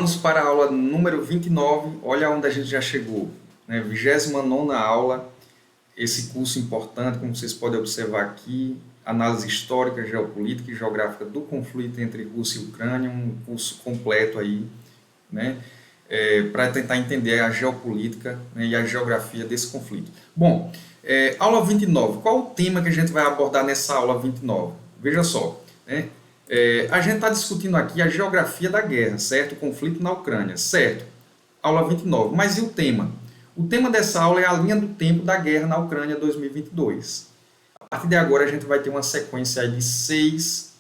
Vamos para a aula número 29, olha onde a gente já chegou, né? 29ª aula, esse curso importante, como vocês podem observar aqui, análise histórica, geopolítica e geográfica do conflito entre Rússia e Ucrânia, um curso completo aí, né? Para tentar entender a geopolítica, né, e a geografia desse conflito. Bom, aula 29, qual o tema que a gente vai abordar nessa aula 29? Veja só, né? A gente está discutindo aqui a geografia da guerra, certo? O conflito na Ucrânia, certo? Aula 29. Mas e o tema? O tema dessa aula é a linha do tempo da guerra na Ucrânia 2022. A partir de agora a gente vai ter uma sequência aí de 6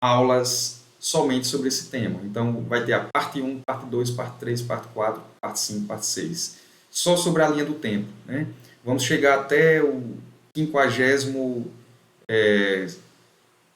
aulas somente sobre esse tema. Então vai ter a parte 1, parte 2, parte 3, parte 4, parte 5, parte 6. Só sobre a linha do tempo, né? Vamos chegar até o 50º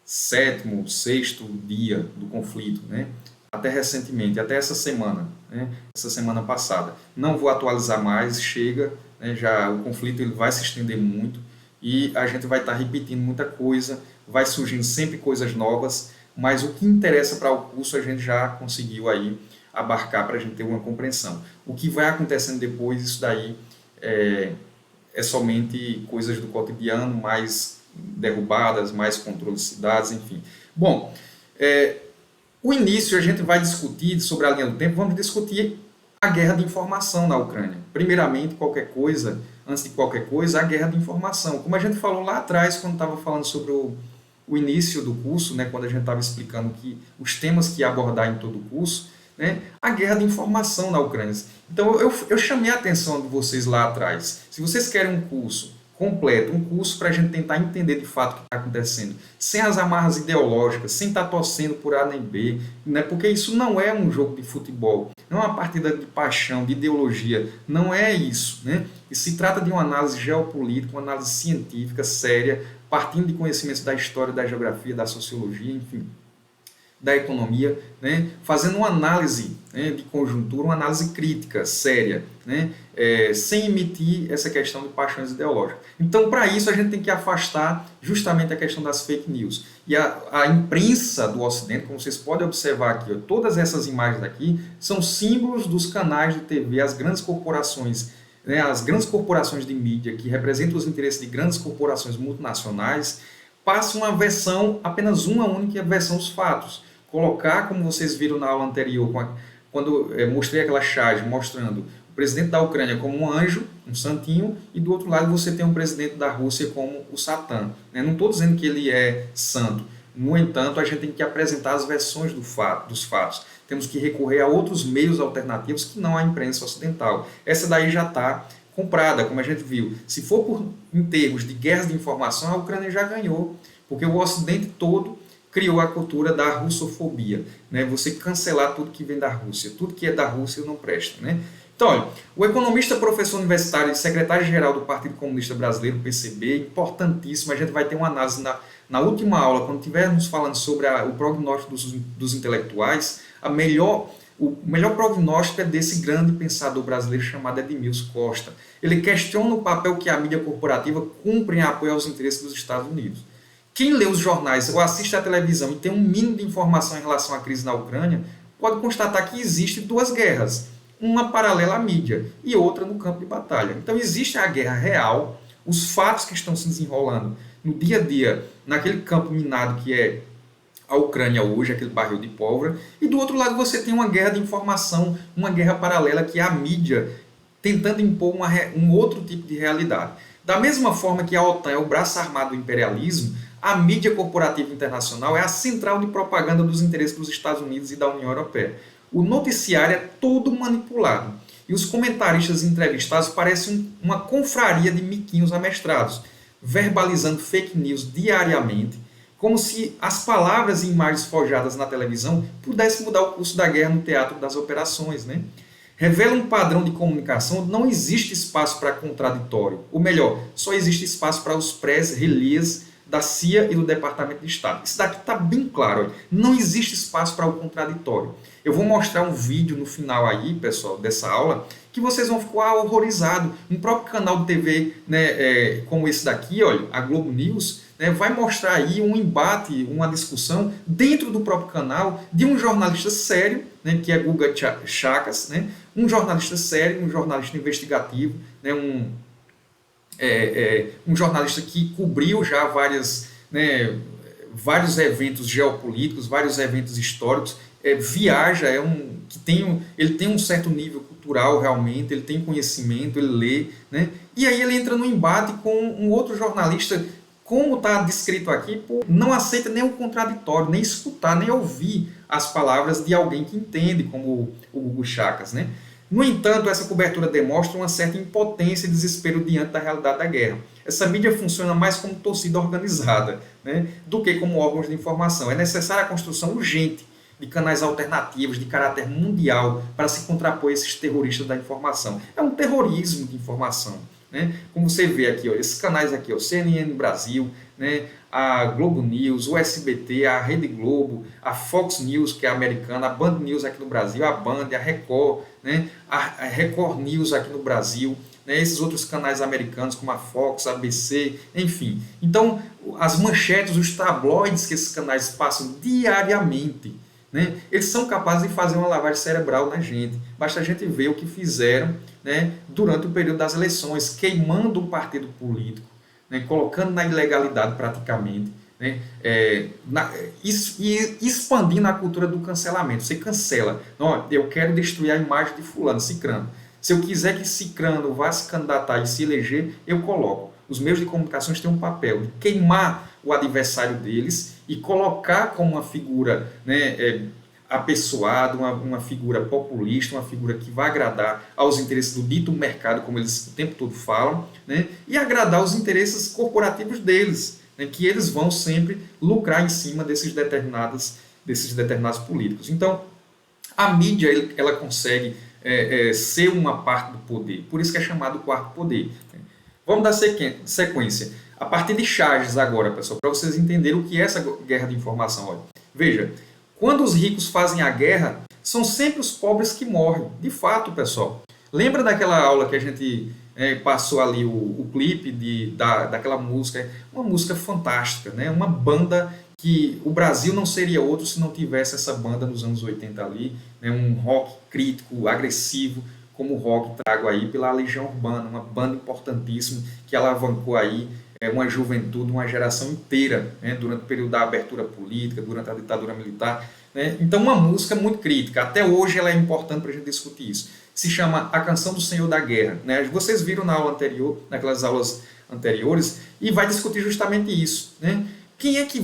sétimo, sexto dia do conflito, né? Até recentemente, até essa semana, né? Essa semana passada. Não vou atualizar mais, chega, né? Já o conflito ele vai se estender muito e a gente vai estar repetindo muita coisa, vai surgindo sempre coisas novas, mas o que interessa para o curso a gente já conseguiu aí abarcar para a gente ter uma compreensão. O que vai acontecendo depois, isso daí é somente coisas do cotidiano, mais derrubadas, mais controle de cidades, enfim. Bom, o início a gente vai discutir sobre a linha do tempo, vamos discutir a guerra de informação na Ucrânia. Primeiramente, antes de qualquer coisa, a guerra de informação. Como a gente falou lá atrás, quando estava falando sobre o início do curso, né, quando a gente estava explicando os temas que ia abordar em todo o curso, né, a guerra de informação na Ucrânia. Então, eu chamei a atenção de vocês lá atrás. Se vocês querem um curso completo, um curso para a gente tentar entender de fato o que está acontecendo, sem as amarras ideológicas, sem estar torcendo por A nem B, né? Porque isso não é um jogo de futebol, não é uma partida de paixão, de ideologia, não é isso, né? E se trata de uma análise geopolítica, uma análise científica, séria, partindo de conhecimentos da história, da geografia, da sociologia, enfim, da economia, né? Fazendo uma análise, né, de conjuntura, uma análise crítica, séria, né? Sem emitir essa questão de paixões ideológicas. Então, para isso, a gente tem que afastar justamente a questão das fake news. E a imprensa do Ocidente, como vocês podem observar aqui, ó, todas essas imagens aqui são símbolos dos canais de TV, as grandes corporações, né, as grandes corporações de mídia que representam os interesses de grandes corporações multinacionais, passam uma versão, apenas uma única versão dos fatos. Colocar, como vocês viram na aula anterior, quando mostrei aquela charge mostrando o presidente da Ucrânia como um anjo, um santinho, e do outro lado você tem um presidente da Rússia como o Satã. Não estou dizendo que ele é santo. No entanto, a gente tem que apresentar as versões dos fatos. Temos que recorrer a outros meios alternativos que não a imprensa ocidental. Essa daí já está comprada, como a gente viu. Se for em termos de guerras de informação, a Ucrânia já ganhou, porque o Ocidente todo criou a cultura da russofobia, né? Você cancelar tudo que vem da Rússia, tudo que é da Rússia não presta, né? Então, olha, o economista, professor universitário e secretário-geral do Partido Comunista Brasileiro, PCB, importantíssimo, a gente vai ter uma análise na última aula, quando estivermos falando sobre o prognóstico dos intelectuais, o melhor prognóstico é desse grande pensador brasileiro chamado Edmilson Costa. Ele questiona o papel que a mídia corporativa cumpre em apoio aos interesses dos Estados Unidos. Quem lê os jornais ou assiste à televisão e tem um mínimo de informação em relação à crise na Ucrânia, pode constatar que existem 2 guerras, uma paralela à mídia e outra no campo de batalha. Então existe a guerra real, os fatos que estão se desenrolando no dia a dia, naquele campo minado que é a Ucrânia hoje, aquele barril de pólvora, e do outro lado você tem uma guerra de informação, uma guerra paralela que é a mídia tentando impor um outro tipo de realidade. Da mesma forma que a OTAN é o braço armado do imperialismo, a mídia corporativa internacional é a central de propaganda dos interesses dos Estados Unidos e da União Europeia. O noticiário é todo manipulado. E os comentaristas entrevistados parecem uma confraria de miquinhos amestrados, verbalizando fake news diariamente, como se as palavras e imagens forjadas na televisão pudessem mudar o curso da guerra no teatro das operações, né? Revela um padrão de comunicação onde não existe espaço para contraditório. Ou melhor, só existe espaço para os press-releases da CIA e do Departamento de Estado. Isso daqui está bem claro. Olha. Não existe espaço para o contraditório. Eu vou mostrar um vídeo no final aí, pessoal, dessa aula, que vocês vão ficar horrorizados. Um próprio canal de TV, né, como esse daqui, olha, a Globo News, né, vai mostrar aí um embate, uma discussão dentro do próprio canal de um jornalista sério, né, que é Guga Chakras, né, um jornalista sério, um jornalista investigativo, né, um jornalista que cobriu já né, vários eventos geopolíticos, vários eventos históricos, viaja, ele tem um certo nível cultural realmente, ele tem conhecimento, ele lê, né? E aí ele entra no embate com um outro jornalista, como está descrito aqui, não aceita nem o contraditório, nem escutar, nem ouvir as palavras de alguém que entende, como o Hugo Chakras, né? No entanto, essa cobertura demonstra uma certa impotência e desespero diante da realidade da guerra. Essa mídia funciona mais como torcida organizada, né, do que como órgãos de informação. É necessária a construção urgente de canais alternativos de caráter mundial para se contrapor a esses terroristas da informação. É um terrorismo de informação. Né? Como você vê aqui, ó, esses canais aqui, ó, CNN Brasil, né, a Globo News, o SBT, a Rede Globo, a Fox News, que é americana, a Band News aqui no Brasil, a Band, a Record, né, a Record News aqui no Brasil, né, esses outros canais americanos como a Fox, a ABC, enfim. Então, as manchetes, os tabloides que esses canais passam diariamente, né, eles são capazes de fazer uma lavagem cerebral na gente. Basta a gente ver o que fizeram, né, durante o período das eleições, queimando um partido político, né, colocando na ilegalidade praticamente, né, e expandindo a cultura do cancelamento. Você cancela. Não, eu quero destruir a imagem de fulano, cicrano. Se eu quiser que cicrano vá se candidatar e se eleger, eu coloco. Os meios de comunicação têm um papel de queimar o adversário deles e colocar como uma figura, né, apessoada, uma figura populista, uma figura que vai agradar aos interesses do dito mercado, como eles o tempo todo falam, né, e agradar os interesses corporativos deles, né, que eles vão sempre lucrar em cima desses determinados políticos. Então, a mídia ela consegue ser uma parte do poder, por isso que é chamado quarto poder. Vamos dar sequência. A partir de Chaves agora, pessoal, para vocês entenderem o que é essa guerra de informação. Olha. Veja, quando os ricos fazem a guerra, são sempre os pobres que morrem. De fato, pessoal. Lembra daquela aula que a gente passou ali o clipe daquela música? Uma música fantástica, né? Uma banda que o Brasil não seria outro se não tivesse essa banda nos anos 80 ali, né? Um rock crítico, agressivo, como o rock trago aí pela Legião Urbana, uma banda importantíssima que alavancou aí uma juventude, uma geração inteira, né, durante o período da abertura política, durante a ditadura militar. Né? Então, uma música muito crítica. Até hoje ela é importante para a gente discutir isso. Se chama A Canção do Senhor da Guerra. Né? Vocês viram na aula anterior, naquelas aulas anteriores, e vai discutir justamente isso. Né? Quem é que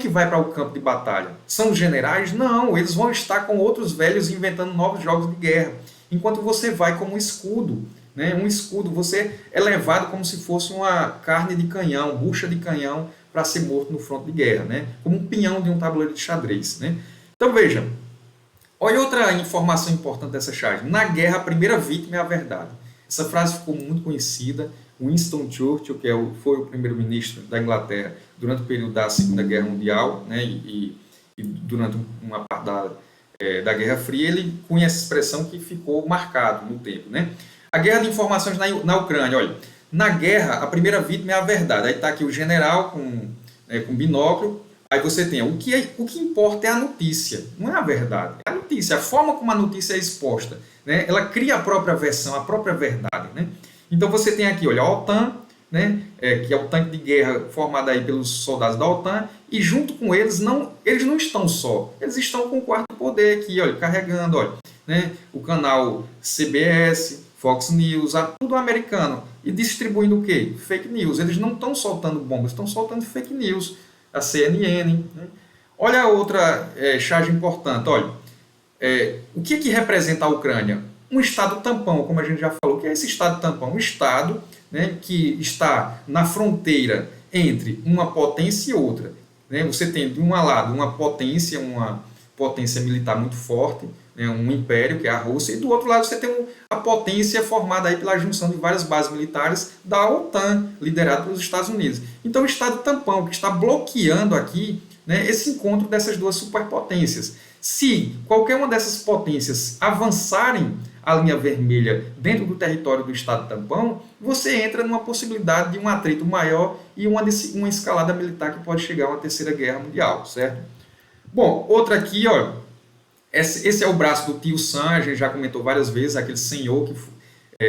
vai para o campo de batalha? São os generais? Não, eles vão estar com outros velhos inventando novos jogos de guerra. Enquanto você vai como escudo, né? Um escudo, você é levado como se fosse uma carne de canhão, bucha de canhão, para ser morto no fronte de guerra, né? Como um pinhão de um tabuleiro de xadrez. Né? Então veja, olha outra informação importante dessa charge. Na guerra, a primeira vítima é a verdade. Essa frase ficou muito conhecida. Winston Churchill, que foi o primeiro-ministro da Inglaterra durante o período da Segunda Guerra Mundial, né? e durante uma parte da Guerra Fria, ele cunha essa expressão que ficou marcado no tempo. Né? A guerra de informações na Ucrânia. Olha, na guerra, a primeira vítima é a verdade. Aí está aqui o general com binóculo. Aí você tem o que importa é a notícia, não é a verdade. É a notícia, a forma como a notícia é exposta. Né? Ela cria a própria versão, a própria verdade. Né? Então você tem aqui, olha, a OTAN, né? Que é o tanque de guerra formado aí pelos soldados da OTAN, e junto com eles não estão só, eles estão com o quarto poder aqui, olha, carregando, olha, né? O canal CBS, Fox News, tudo americano, e distribuindo o quê? Fake news. Eles não estão soltando bombas, estão soltando fake news. A CNN. Né? Olha a outra charge importante. Olha, o que representa a Ucrânia? Um estado tampão, como a gente já falou. O que é esse estado tampão? Um estado, né, que está na fronteira entre uma potência e outra. Né? Você tem, de um lado, uma potência militar muito forte, né, um império, que é a Rússia, e do outro lado você tem a potência formada aí pela junção de várias bases militares da OTAN, liderada pelos Estados Unidos. Então, o estado tampão, que está bloqueando aqui, né, esse encontro dessas duas superpotências. Se qualquer uma dessas potências avançarem a linha vermelha dentro do território do Estado tampão, você entra numa possibilidade de um atrito maior e uma escalada militar que pode chegar a uma terceira guerra mundial, certo? Bom, outra aqui, ó, esse é o braço do tio Sam, a gente já comentou várias vezes, aquele senhor que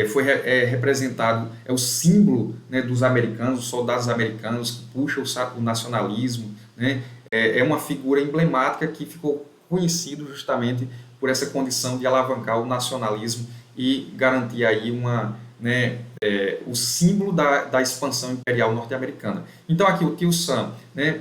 foi representado, é o símbolo, né, dos americanos, os soldados americanos que puxam o nacionalismo, né, é uma figura emblemática que ficou conhecido justamente por essa condição de alavancar o nacionalismo e garantir aí o símbolo da expansão imperial norte-americana. Então aqui o tio Sam, né,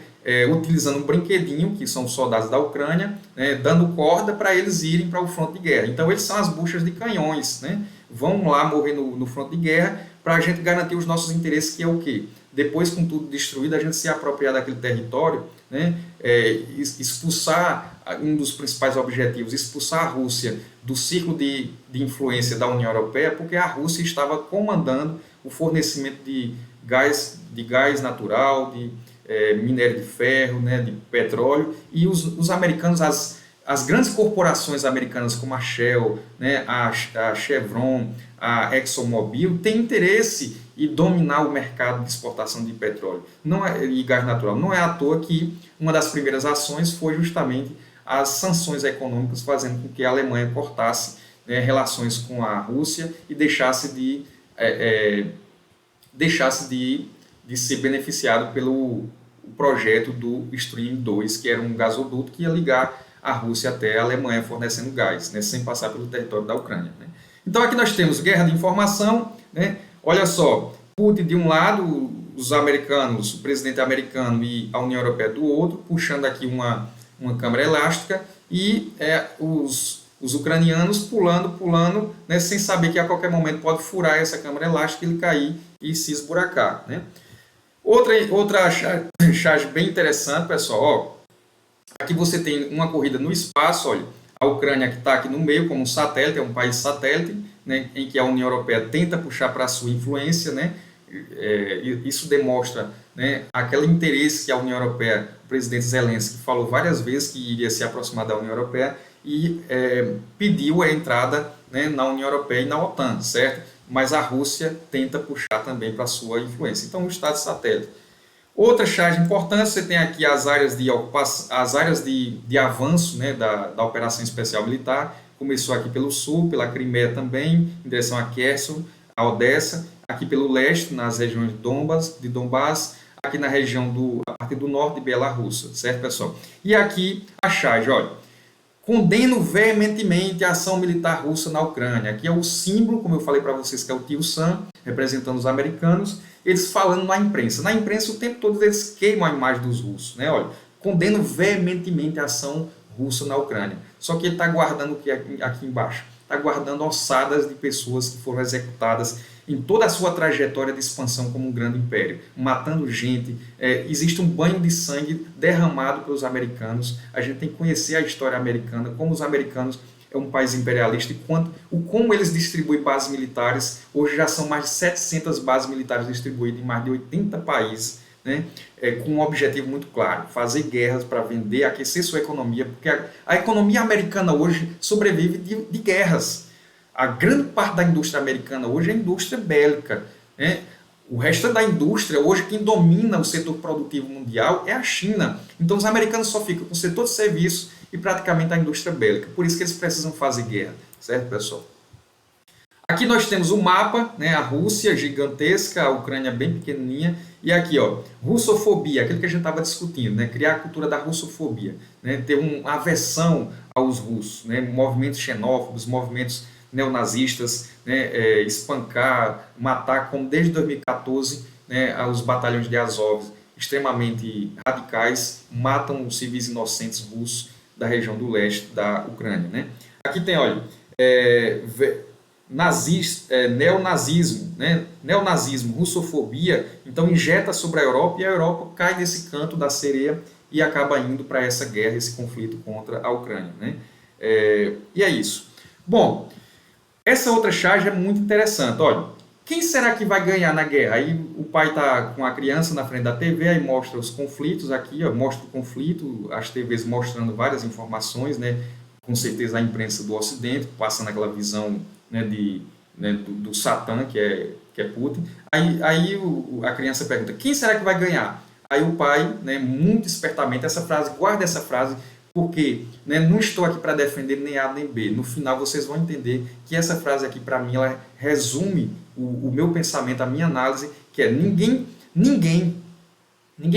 utilizando um brinquedinho, que são os soldados da Ucrânia, né, dando corda para eles irem para o fronte de guerra. Então eles são as buchas de canhões, né, vão lá morrer no fronte de guerra para a gente garantir os nossos interesses, que é o quê? Depois, com tudo destruído, a gente se apropriar daquele território, né, expulsar um dos principais objetivos, expulsar a Rússia do círculo de influência da União Europeia, porque a Rússia estava comandando o fornecimento de gás natural, de minério de ferro, né, de petróleo, e os americanos, as grandes corporações americanas como a Shell, né, a Chevron, a ExxonMobil, têm interesse em dominar o mercado de exportação de petróleo e gás natural. Não é à toa que uma das primeiras ações foi justamente as sanções econômicas, fazendo com que a Alemanha cortasse, né, relações com a Rússia e deixasse de ser beneficiado pelo projeto do Stream 2, que era um gasoduto que ia ligar a Rússia até a Alemanha fornecendo gás, né, sem passar pelo território da Ucrânia, né. Então aqui nós temos guerra de informação, né. Olha só, Putin de um lado, os americanos, o presidente americano e a União Europeia do outro, puxando aqui uma câmara elástica, e os ucranianos pulando, né, sem saber que a qualquer momento pode furar essa câmara elástica, ele cair e se esburacar, né. Outra charge bem interessante, pessoal, ó, aqui você tem uma corrida no espaço, olha, a Ucrânia que está aqui no meio como um satélite, é um país satélite, né, em que a União Europeia tenta puxar para a sua influência, né, isso demonstra, né, aquele interesse que a União Europeia, o presidente Zelensky falou várias vezes que iria se aproximar da União Europeia e pediu a entrada, né, na União Europeia e na OTAN, certo? Mas a Rússia tenta puxar também para a sua influência. Então, o Estado satélite. Outra charge importante, você tem aqui as áreas de avanço, né, da Operação Especial Militar. Começou aqui pelo sul, pela Crimeia também, em direção a Kherson, a Odessa, aqui pelo leste, nas regiões de Donbass, aqui na região a partir do norte de Bielorrússia, certo, pessoal? E aqui a charge, olha, condeno veementemente a ação militar russa na Ucrânia. Aqui é o símbolo, como eu falei para vocês, que é o tio Sam, representando os americanos, eles falando na imprensa. Na imprensa, o tempo todo, eles queimam a imagem dos russos, né? Olha, condeno veementemente a ação russa na Ucrânia. Só que ele está guardando o que aqui embaixo? Está guardando ossadas de pessoas que foram executadas em toda a sua trajetória de expansão como um grande império, matando gente. Existe um banho de sangue derramado pelos americanos. A gente tem que conhecer a história americana, como os americanos é um país imperialista e como eles distribuem bases militares. Hoje já são mais de 700 bases militares distribuídas em mais de 80 países, né, com um objetivo muito claro, fazer guerras para vender, aquecer sua economia, porque a economia americana hoje sobrevive de guerras. A grande parte da indústria americana hoje é a indústria bélica, né? O resto da indústria, hoje quem domina o setor produtivo mundial é a China. Então os americanos só ficam com o setor de serviços e praticamente a indústria bélica. Por isso que eles precisam fazer guerra, certo, pessoal? Aqui nós temos o mapa, né, a Rússia gigantesca, a Ucrânia bem pequenininha, e aqui, ó, russofobia, aquilo que a gente estava discutindo, né, criar a cultura da russofobia, né, ter uma aversão aos russos, né, movimentos xenófobos, movimentos neonazistas, né, espancar, matar, como desde 2014, né, os batalhões de Azov, extremamente radicais, matam os civis inocentes russos da região do leste da Ucrânia, né. Aqui tem, olha, neonazismo, né? Neonazismo, russofobia, então injeta sobre a Europa e a Europa cai nesse canto da sereia e acaba indo para essa guerra, esse conflito contra a Ucrânia, né? E é isso. Bom, essa outra charge é muito interessante. Olha, quem será que vai ganhar na guerra? Aí o pai está com a criança na frente da TV, aí mostra os conflitos aqui, ó, mostra o conflito, as TVs mostrando várias informações, né? Com certeza a imprensa do Ocidente, passando aquela visão né, do Satã, que é Putin. Aí a criança pergunta, quem será que vai ganhar? Aí o pai, né, muito espertamente, guarda essa frase, porque, né, não estou aqui para defender nem A nem B. No final vocês vão entender que essa frase aqui, para mim, ela resume o meu pensamento, a minha análise, que é ninguém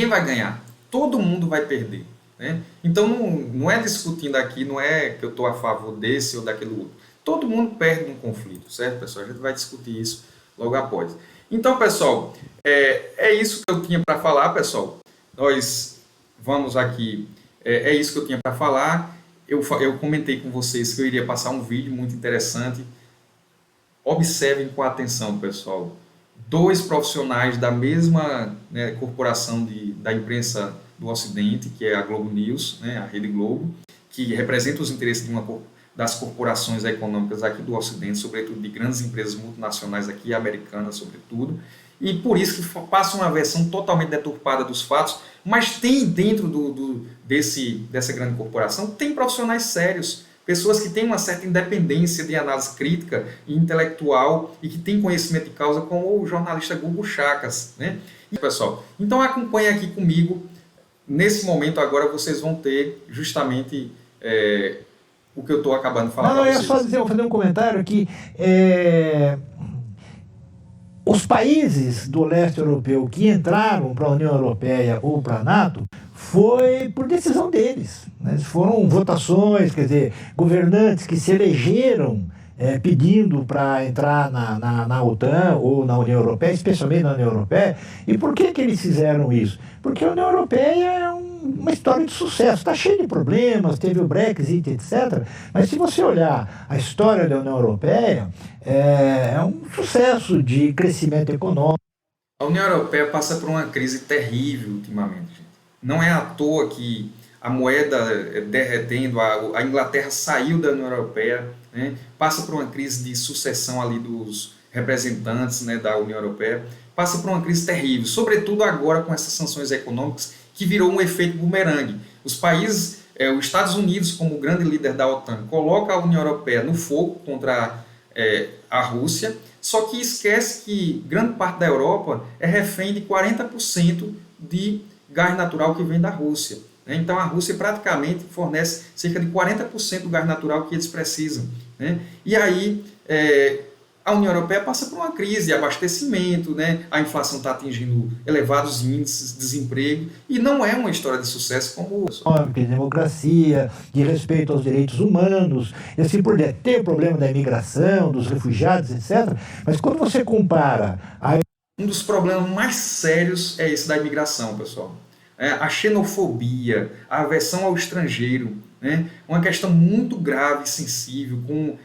vai ganhar. Todo mundo vai perder. Né? Então não é discutindo aqui, não é que eu estou a favor desse ou daquele outro. Todo mundo perde num conflito, certo, pessoal? A gente vai discutir isso logo após. Então, pessoal, é isso que eu tinha para falar, pessoal. Nós vamos aqui, é isso que eu tinha para falar. Eu comentei com vocês que eu iria passar um vídeo muito interessante. Observem com atenção, pessoal. Dois profissionais da mesma, né, corporação da imprensa do Ocidente, que é a Globo News, né, a Rede Globo, que representa os interesses das corporações econômicas aqui do Ocidente, sobretudo de grandes empresas multinacionais aqui, americanas sobretudo, e por isso que passa uma versão totalmente deturpada dos fatos, mas tem dentro dessa grande corporação, tem profissionais sérios, pessoas que têm uma certa independência de análise crítica e intelectual e que têm conhecimento de causa, como o jornalista Gugu Chacas, né? E, pessoal, então acompanhe aqui comigo. Nesse momento agora vocês vão ter justamente o que eu estou acabando de falar. Não, eu ia só dizer, vou fazer um comentário que os países do leste europeu que entraram para a União Europeia ou para a NATO foi por decisão deles. Né? Foram votações, quer dizer, governantes que se elegeram pedindo para entrar na OTAN ou na União Europeia, especialmente na União Europeia. E por que eles fizeram isso? Porque a União Europeia é uma história de sucesso, está cheia de problemas, teve o Brexit, etc. Mas se você olhar a história da União Europeia, é um sucesso de crescimento econômico. A União Europeia passa por uma crise terrível ultimamente, gente. Não é à toa que a moeda derretendo, a Inglaterra saiu da União Europeia, né? Passa por uma crise de sucessão ali dos representantes, né, da União Europeia, passa por uma crise terrível, sobretudo agora com essas sanções econômicas, que virou um efeito bumerangue. Os países, os Estados Unidos, como grande líder da OTAN, coloca a União Europeia no fogo contra a Rússia, só que esquece que grande parte da Europa é refém de 40% de gás natural que vem da Rússia. Né? Então a Rússia praticamente fornece cerca de 40% do gás natural que eles precisam. Né? E aí a União Europeia passa por uma crise de abastecimento, né? A inflação está atingindo elevados índices de desemprego e não é uma história de sucesso como de democracia, de respeito aos direitos humanos, e assim por diante. Tem o problema da imigração, dos refugiados, etc. Mas quando você compara um dos problemas mais sérios é esse da imigração, pessoal. A xenofobia, a aversão ao estrangeiro, né? Uma questão muito grave e sensível, com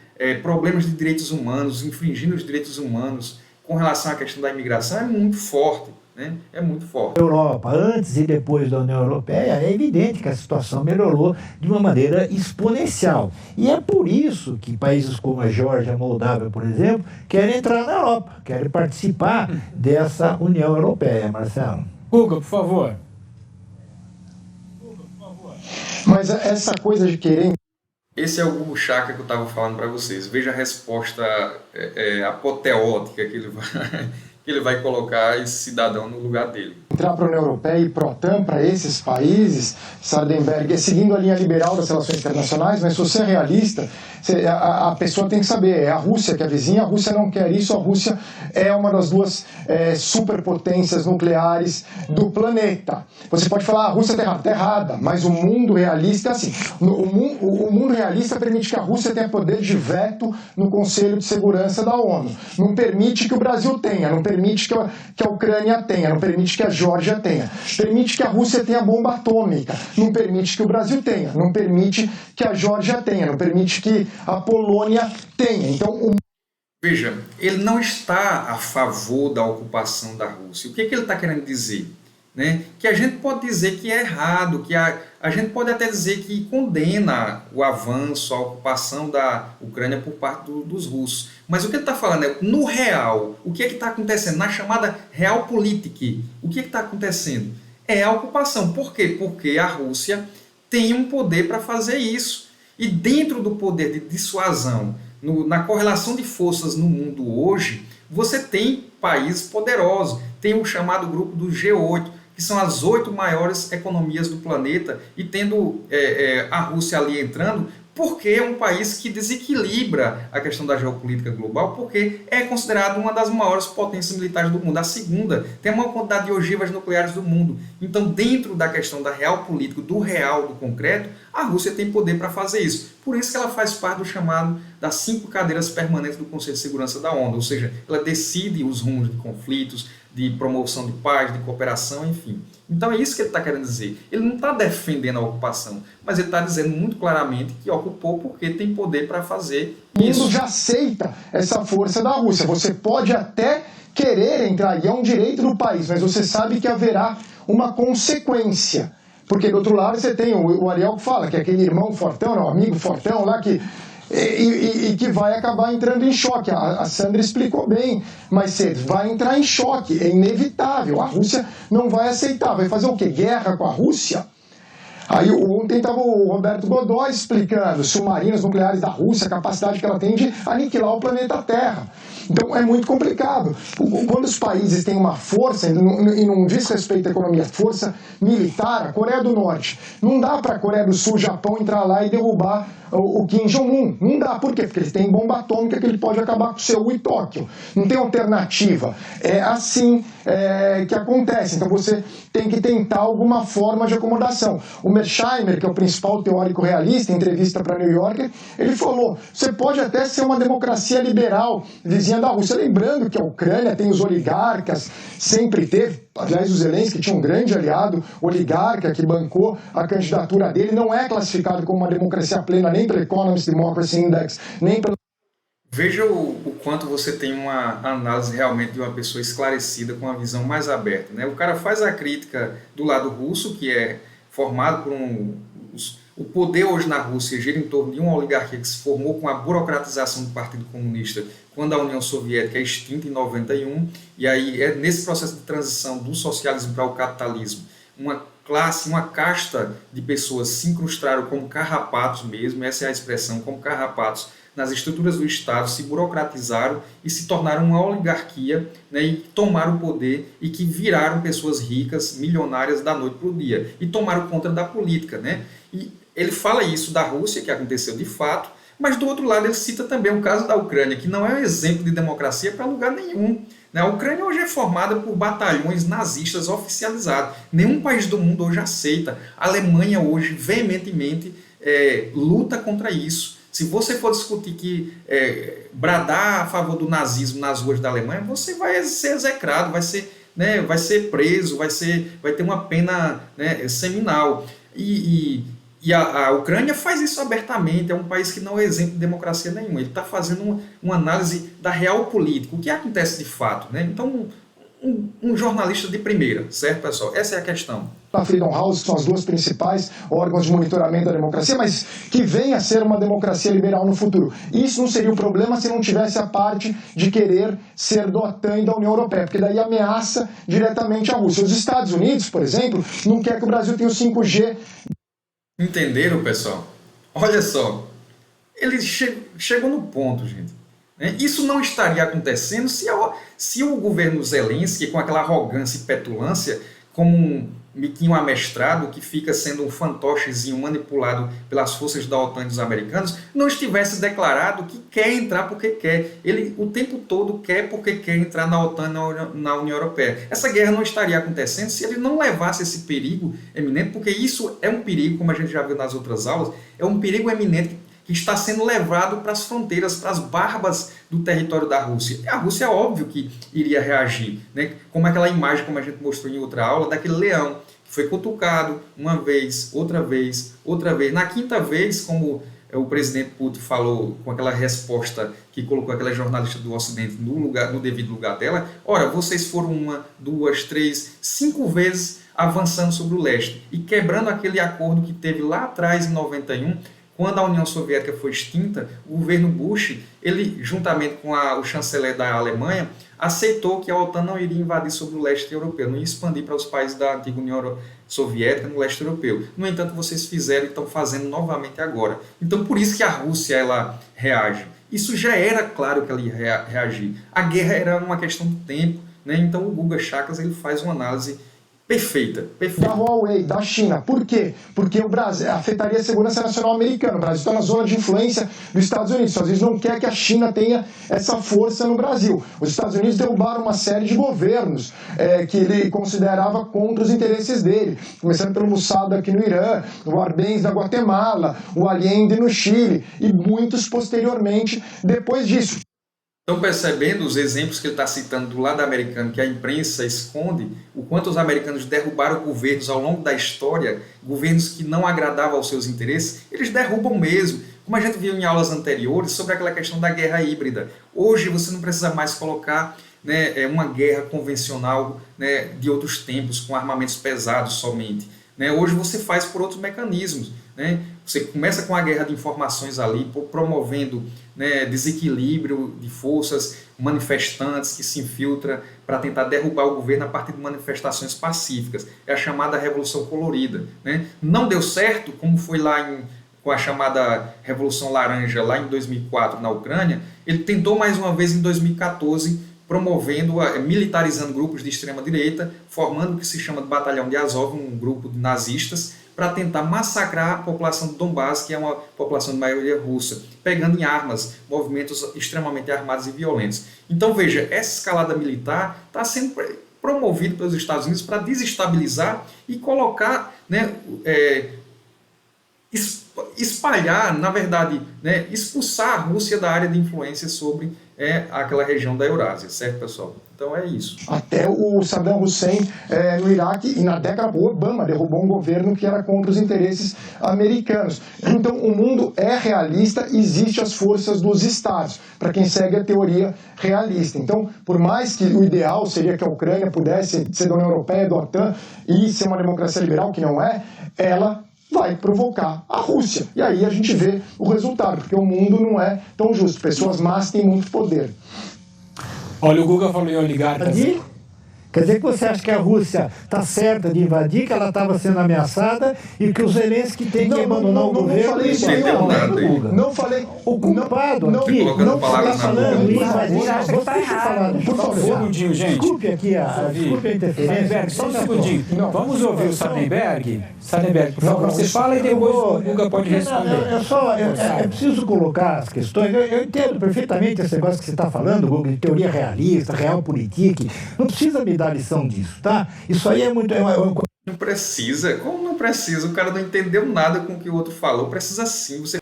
problemas de direitos humanos, infringindo os direitos humanos com relação à questão da imigração, é muito forte. Né? É muito forte. Europa, antes e depois da União Europeia, é evidente que a situação melhorou de uma maneira exponencial. E é por isso que países como a Geórgia, a Moldávia, por exemplo, querem entrar na Europa, querem participar dessa União Europeia, Marcelo. Guga, por favor. Mas essa coisa de querer... Esse é o Gugu Chakra que eu estava falando para vocês. Veja a resposta apoteótica que ele vai colocar esse cidadão no lugar dele. Entrar para a União Europeia e para a OTAN, para esses países, Sardenberg, seguindo a linha liberal das relações internacionais, mas se você é realista, a pessoa tem que saber, é a Rússia que é a vizinha, a Rússia não quer isso, a Rússia é uma das duas superpotências nucleares do planeta. Você pode falar, a Rússia está errada, mas o mundo realista é assim. O mundo realista permite que a Rússia tenha poder de veto no Conselho de Segurança da ONU. Não permite que o Brasil tenha, não permite que a Ucrânia tenha, não permite que a Geórgia tenha, permite que a Rússia tenha bomba atômica, não permite que o Brasil tenha, não permite que a Geórgia tenha, não permite que a Polônia tenha. Então, veja, ele não está a favor da ocupação da Rússia. O que ele está querendo dizer? Né? Que a gente pode dizer que é errado, que a gente pode até dizer que condena o avanço, a ocupação da Ucrânia por parte dos russos. Mas o que ele está falando é, no real, o que é que está acontecendo? Na chamada realpolitik, o que é que está acontecendo? É a ocupação. Por quê? Porque a Rússia tem um poder para fazer isso. E dentro do poder de dissuasão na correlação de forças no mundo hoje, você tem países poderosos, tem o chamado grupo do G8, que são as 8 maiores economias do planeta, e tendo a Rússia ali entrando, porque é um país que desequilibra a questão da geopolítica global, porque é considerado uma das maiores potências militares do mundo. A segunda tem a maior quantidade de ogivas nucleares do mundo. Então, dentro da questão da real política, do real, do concreto, a Rússia tem poder para fazer isso. Por isso que ela faz parte do chamado das 5 cadeiras permanentes do Conselho de Segurança da ONU, ou seja, ela decide os rumos de conflitos, de promoção de paz, de cooperação, enfim. Então é isso que ele está querendo dizer. Ele não está defendendo a ocupação, mas ele está dizendo muito claramente que ocupou porque tem poder para fazer isso. O mundo já aceita essa força da Rússia. Você pode até querer entrar, e é um direito do país, mas você sabe que haverá uma consequência. Porque do outro lado você tem o Ariel que fala, que é aquele irmão fortão, não, amigo fortão lá que... E que vai acabar entrando em choque. A Sandra explicou bem mais cedo. Vai entrar em choque, é inevitável. A Rússia não vai aceitar. Vai fazer o quê? Guerra com a Rússia? Aí ontem estava o Roberto Godoy explicando submarinos nucleares da Rússia, a capacidade que ela tem de aniquilar o planeta Terra. Então é muito complicado. Quando os países têm uma força, e não diz respeito à economia, força militar, a Coreia do Norte, não dá para a Coreia do Sul, Japão entrar lá e derrubar o Kim Jong-un. Não dá. Por quê? Porque eles têm bomba atômica que ele pode acabar com Seul e Tóquio. Não tem alternativa. É assim que acontece. Então você tem que tentar alguma forma de acomodação. O Mersheimer, que é o principal teórico realista, em entrevista para New Yorker, ele falou, você pode até ser uma democracia liberal, vizinha da Rússia. Lembrando que a Ucrânia tem os oligarcas, sempre teve. Aliás, o Zelensky tinha um grande aliado, oligarca, que bancou a candidatura dele, não é classificado como uma democracia plena nem pelo Economist Democracy Index, nem pelo... Veja o quanto você tem uma análise realmente de uma pessoa esclarecida, com uma visão mais aberta, né? O cara faz a crítica do lado russo, que é formado por o poder hoje na Rússia gira em torno de uma oligarquia que se formou com a burocratização do Partido Comunista quando a União Soviética é extinta em 91, e aí é nesse processo de transição do socialismo para o capitalismo, uma classe, uma casta de pessoas se incrustaram como carrapatos mesmo, essa é a expressão, como carrapatos nas estruturas do Estado, se burocratizaram e se tornaram uma oligarquia, né, e tomaram o poder e que viraram pessoas ricas, milionárias da noite para o dia, e tomaram conta da política, né? E ele fala isso da Rússia, que aconteceu de fato, mas do outro lado ele cita também o caso da Ucrânia, que não é um exemplo de democracia para lugar nenhum. A Ucrânia hoje é formada por batalhões nazistas oficializados. Nenhum país do mundo hoje aceita. A Alemanha hoje veementemente luta contra isso. Se você for discutir bradar a favor do nazismo nas ruas da Alemanha, você vai ser execrado, vai ser preso, vai ter uma pena, né, seminal. E a Ucrânia faz isso abertamente, é um país que não é exemplo de democracia nenhuma. Ele está fazendo uma análise da real política, o que acontece de fato, né? Então, um jornalista de primeira, certo, pessoal? Essa é a questão. A Freedom House, que são as duas principais órgãos de monitoramento da democracia, mas que venha a ser uma democracia liberal no futuro. Isso não seria o problema se não tivesse a parte de querer ser da OTAN e da União Europeia, porque daí ameaça diretamente a Rússia. Os Estados Unidos, por exemplo, não quer que o Brasil tenha o 5G. Entenderam, pessoal? Olha só, ele chegou no ponto, gente. Isso não estaria acontecendo se o governo Zelensky, com aquela arrogância e petulância, como um miquinho amestrado que fica sendo um fantochezinho manipulado pelas forças da OTAN e dos americanos, não estivesse declarado que quer entrar porque quer. Ele o tempo todo quer porque quer entrar na OTAN e na União Europeia. Essa guerra não estaria acontecendo se ele não levasse esse perigo eminente, porque isso é um perigo, como a gente já viu nas outras aulas, é um perigo eminente que está sendo levado para as fronteiras, para as barbas do território da Rússia. E a Rússia é óbvio que iria reagir, né? Como aquela imagem, como a gente mostrou em outra aula, daquele leão que foi cutucado uma vez, outra vez, outra vez. Na quinta vez, como o presidente Putin falou com aquela resposta que colocou aquela jornalista do Ocidente no devido lugar dela, ora, vocês foram 1, 2, 3, 5 vezes avançando sobre o leste e quebrando aquele acordo que teve lá atrás, em 91, quando a União Soviética foi extinta, o governo Bush, ele, juntamente com o chanceler da Alemanha, aceitou que a OTAN não iria invadir sobre o leste europeu, não ia expandir para os países da antiga União Soviética no leste europeu. No entanto, vocês fizeram e estão fazendo novamente agora. Então, por isso que a Rússia ela reage. isso já era claro que ela ia reagir. A guerra era uma questão de tempo, né? Então o Guga Chakras ele faz uma análise perfeita. Da Huawei, da China. Por quê? Porque o Brasil afetaria a segurança nacional americana. O Brasil está na zona de influência dos Estados Unidos. Os Estados Unidos não quer que a China tenha essa força no Brasil. Os Estados Unidos derrubaram uma série de governos que ele considerava contra os interesses dele. Começando pelo Mossad aqui no Irã, o Arbenz na Guatemala, o Allende no Chile e muitos posteriormente depois disso. Estão percebendo os exemplos que ele está citando do lado americano, que a imprensa esconde, o quanto os americanos derrubaram governos ao longo da história, governos que não agradavam aos seus interesses, eles derrubam mesmo, como a gente viu em aulas anteriores sobre aquela questão da guerra híbrida. Hoje você não precisa mais colocar, né, uma guerra convencional, né, de outros tempos, com armamentos pesados somente. Né? Hoje você faz por outros mecanismos. Né? Você começa com a guerra de informações ali, promovendo, né, desequilíbrio de forças, manifestantes que se infiltram para tentar derrubar o governo a partir de manifestações pacíficas. É a chamada Revolução Colorida. Né? Não deu certo, como foi lá com a chamada Revolução Laranja, lá em 2004, na Ucrânia. Ele tentou mais uma vez em 2014, promovendo, militarizando grupos de extrema-direita, formando o que se chama de Batalhão de Azov, um grupo de nazistas, para tentar massacrar a população do Donbás, que é uma população de maioria russa, pegando em armas, movimentos extremamente armados e violentos. Então, veja, essa escalada militar está sendo promovida pelos Estados Unidos para desestabilizar e colocar, né, espalhar, na verdade, né, expulsar a Rússia da área de influência sobre aquela região da Eurásia, certo, pessoal? Então é isso. Até o Saddam Hussein no Iraque, e na década, o Obama derrubou um governo que era contra os interesses americanos. Então o mundo é realista, existem as forças dos estados, para quem segue a teoria realista. Então, por mais que o ideal seria que a Ucrânia pudesse ser da União Europeia, da OTAN, e ser uma democracia liberal, que não é, ela vai provocar a Rússia. E aí a gente vê o resultado, porque o mundo não é tão justo. Pessoas más têm muito poder. Olha, o Guga falou em oligarcas. Quer dizer que você acha que a Rússia está certa de invadir, que ela estava sendo ameaçada e que o Zelensky tem que abandonar o governo? Não falei isso, não falei. O culpado aqui não está falando isso, mas você falando. Por favor, segundinho, gente. Desculpe aqui desculpe a interferência. Só um segundinho. Vamos ouvir o Sardenberg. Sardenberg, por favor, você fala e depois o Guga pode responder. É preciso colocar as questões. Eu entendo perfeitamente esse negócio que você está falando, Guga, de teoria realista, realpolitik. Não precisa me dar lição disso, tá? Isso aí é muito... Não precisa. Como não precisa? O cara não entendeu nada com o que o outro falou. Precisa sim. Você...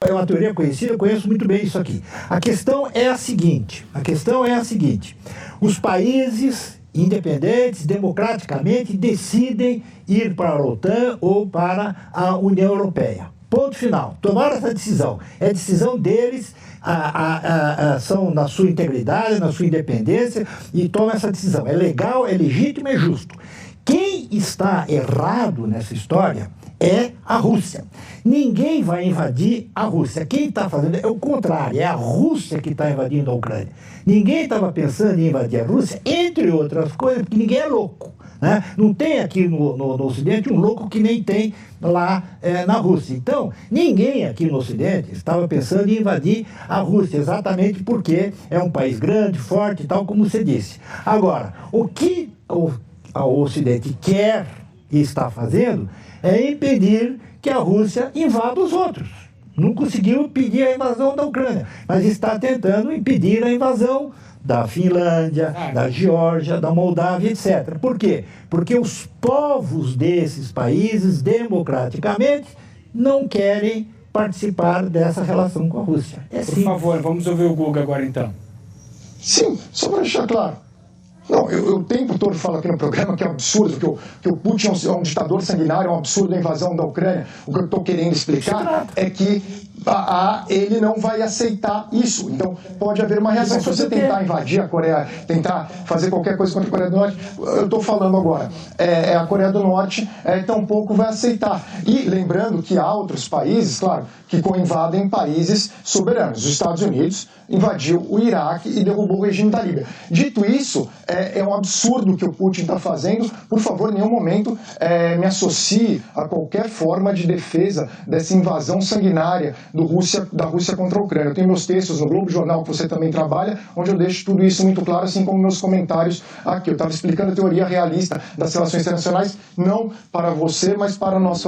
É uma teoria conhecida, eu conheço muito bem isso aqui. A questão é a seguinte. Os países independentes, democraticamente, decidem ir para a OTAN ou para a União Europeia. Ponto final. Tomaram essa decisão. É decisão deles, são na sua integridade, na sua independência, e tomam essa decisão. É legal, é legítimo, é justo. Quem está errado nessa história é a Rússia. Ninguém vai invadir a Rússia. Quem está fazendo é o contrário, é a Rússia que está invadindo a Ucrânia. Ninguém estava pensando em invadir a Rússia, entre outras coisas, porque ninguém é louco. Né? Não tem aqui no Ocidente um louco que nem tem lá na Rússia. Então, ninguém aqui no Ocidente estava pensando em invadir a Rússia, exatamente porque é um país grande, forte, tal como você disse. Agora, o que o Ocidente quer e está fazendo é impedir que a Rússia invada os outros. Não conseguiu impedir a invasão da Ucrânia, mas está tentando impedir a invasão da Finlândia, da Geórgia, da Moldávia, etc. Por quê? Porque os povos desses países, democraticamente, não querem participar dessa relação com a Rússia. Por favor, vamos ouvir o Guga agora, então. Sim, só para deixar claro. Não, eu o tempo todo falo aqui no programa que é um absurdo, que o Putin é um ditador sanguinário, é um absurdo a invasão da Ucrânia. O que eu estou querendo explicar é que ele não vai aceitar isso. Então, pode haver uma reação. Se você tentar invadir a Coreia, tentar fazer qualquer coisa contra a Coreia do Norte, eu estou falando agora, a Coreia do Norte tampouco vai aceitar. E lembrando que há outros países, claro, que invadem países soberanos. Os Estados Unidos invadiu o Iraque e derrubou o regime da Líbia. Dito isso, é um absurdo o que o Putin está fazendo. Por favor, em nenhum momento me associe a qualquer forma de defesa dessa invasão sanguinária da Rússia contra a Ucrânia. Eu tenho meus textos no Globo Jornal, que você também trabalha, onde eu deixo tudo isso muito claro, assim como meus comentários aqui. Eu estava explicando a teoria realista das relações internacionais, não para você, mas para a nossa audiência.